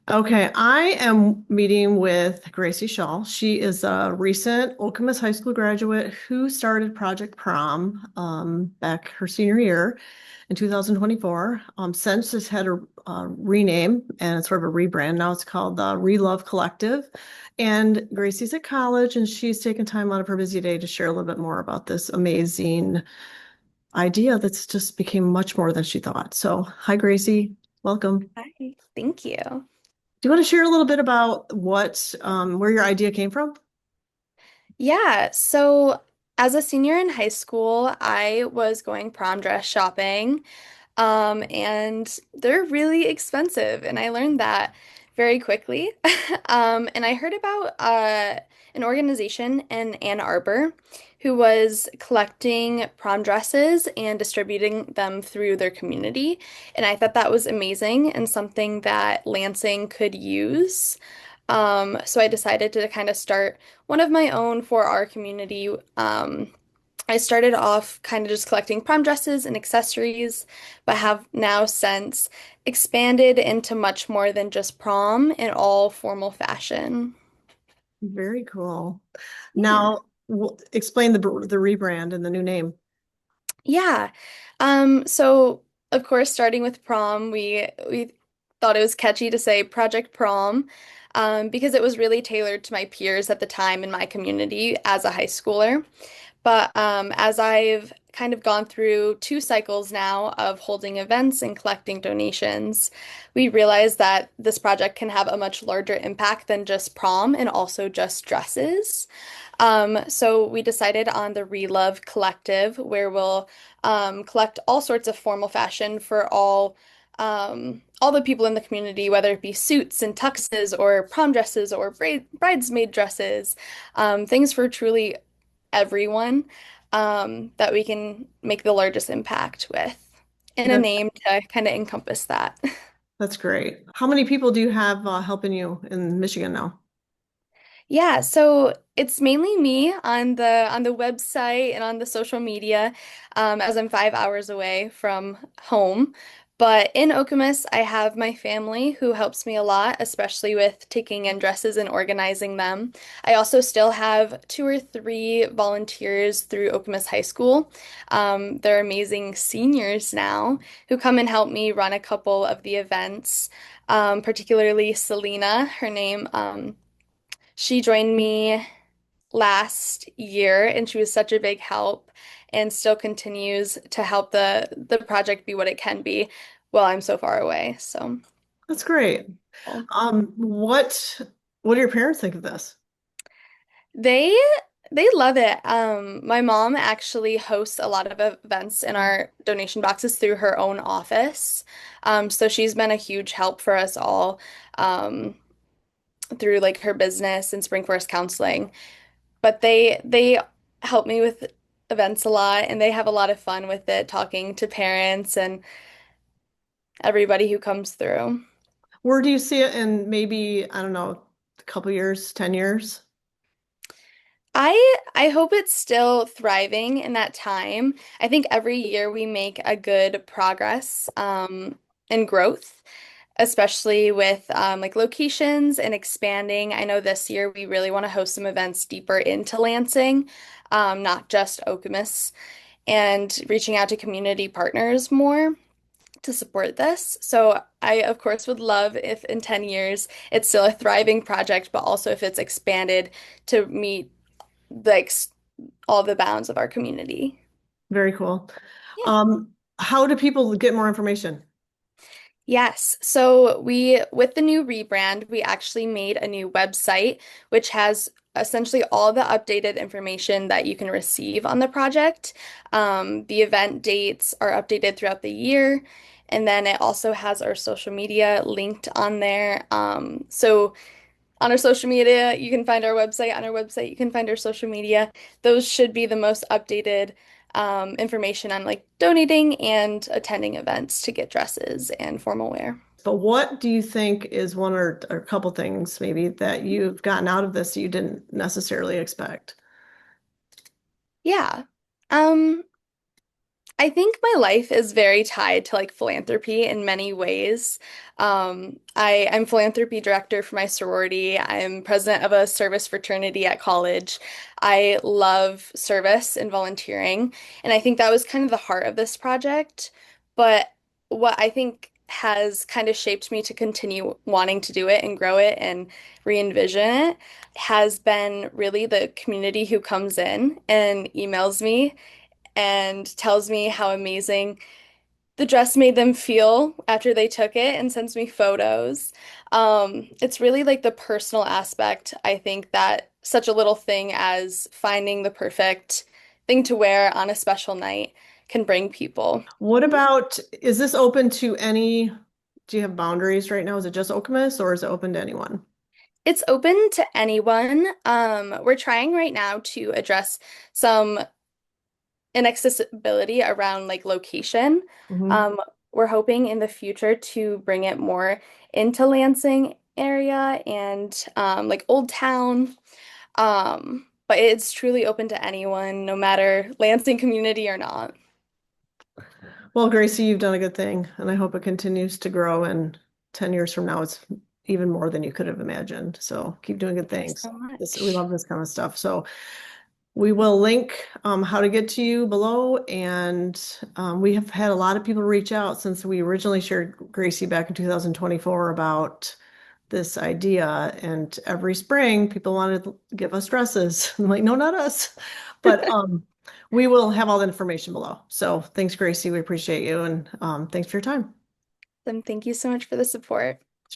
Okay, I am meeting with Gracie Schall. She is a recent Okemos High School graduate who started Project Prom back her senior year in 2024. Since it's had a rename and it's sort of a rebrand. Now it's called the ReLove Collective. And Gracie's at college and she's taken time out of her busy day to share a little bit more about this amazing idea that's just became much more than she thought. So, hi, Gracie. Welcome. Hi, thank you. Do you want to share a little bit about where your idea came from? Yeah, so as a senior in high school, I was going prom dress shopping, and they're really expensive, and I learned that very quickly. And I heard about an organization in Ann Arbor who was collecting prom dresses and distributing them through their community, and I thought that was amazing and something that Lansing could use. So I decided to kind of start one of my own for our community. I started off kind of just collecting prom dresses and accessories, but have now since expanded into much more than just prom and all formal fashion. Very cool. Yeah. Now, explain the rebrand and the new name. Yeah. So of course, starting with prom, we thought it was catchy to say Project Prom, because it was really tailored to my peers at the time in my community as a high schooler. But as I've kind of gone through two cycles now of holding events and collecting donations, we realized that this project can have a much larger impact than just prom and also just dresses. So we decided on the ReLove Collective, where we'll collect all sorts of formal fashion for all the people in the community, whether it be suits and tuxes or prom dresses or bridesmaid dresses, things for truly everyone, that we can make the largest impact with, and a That name to kind of encompass that. that's great. How many people do you have helping you in Michigan now? Yeah, so it's mainly me on the website and on the social media, as I'm 5 hours away from home. But in Okemos, I have my family who helps me a lot, especially with taking in dresses and organizing them. I also still have two or three volunteers through Okemos High School. They're amazing seniors now who come and help me run a couple of the events, particularly Selena, her name. She joined me last year and she was such a big help and still continues to help the project be what it can be while I'm so far away. So, That's great. well, Um, what what do your parents think of this? they they love it. My mom actually hosts a lot of events in our donation boxes through her own office. So she's been a huge help for us all, through like her business and Spring Forest Counseling. But they help me with events a lot and they have a lot of fun with it, talking to parents and everybody who comes through. Where do you see it in maybe, I don't know, a couple years, 10 years? I hope it's still thriving in that time. I think every year we make a good progress, and growth, especially with like locations and expanding. I know this year we really want to host some events deeper into Lansing, not just Okemos, and reaching out to community partners more to support this. So I, of course, would love if in 10 years it's still a thriving project, but also if it's expanded to meet like all the bounds of our community. Very cool. Yeah. How do people get more information? Yes. So with the new rebrand, we actually made a new website, which has essentially all the updated information that you can receive on the project. The event dates are updated throughout the year. And then it also has our social media linked on there. So on our social media, you can find our website. On our website, you can find our social media. Those should be the most updated information on like donating and attending events to get dresses and formal wear. But what do you think is one or a couple things maybe that you've gotten out of this you didn't necessarily expect? Yeah. Um, I think my life is very tied to like philanthropy in many ways. I'm philanthropy director for my sorority. I'm president of a service fraternity at college. I love service and volunteering, and I think that was kind of the heart of this project. But what I think has kind of shaped me to continue wanting to do it and grow it and re-envision it has been really the community who comes in and emails me and tells me how amazing the dress made them feel after they took it and sends me photos. It's really like the personal aspect, I think, that such a little thing as finding the perfect thing to wear on a special night can bring people. What about, is this open to any, do you have boundaries right now? Is it just Okemos or is it open to anyone? It's open to anyone. We're trying right now to address some inaccessibility around like location. Mhm. Um, we're hoping in the future to bring it more into Lansing area and like Old Town. But it's truly open to anyone, no matter Lansing community or not. Well, Gracie, you've done a good thing, and I hope it continues to grow. And 10 years from now, it's even more than you could have imagined. So keep doing good Thanks things. so We much. love this kind of stuff. So we will link how to get to you below. And we have had a lot of people reach out since we originally shared Gracie back in 2024 about this idea. And every spring, people wanted to give us dresses. I'm like, no, not us. But we will have all the information below. So thanks, Gracie. We appreciate you. And thanks for your time. Thank you so much for the support.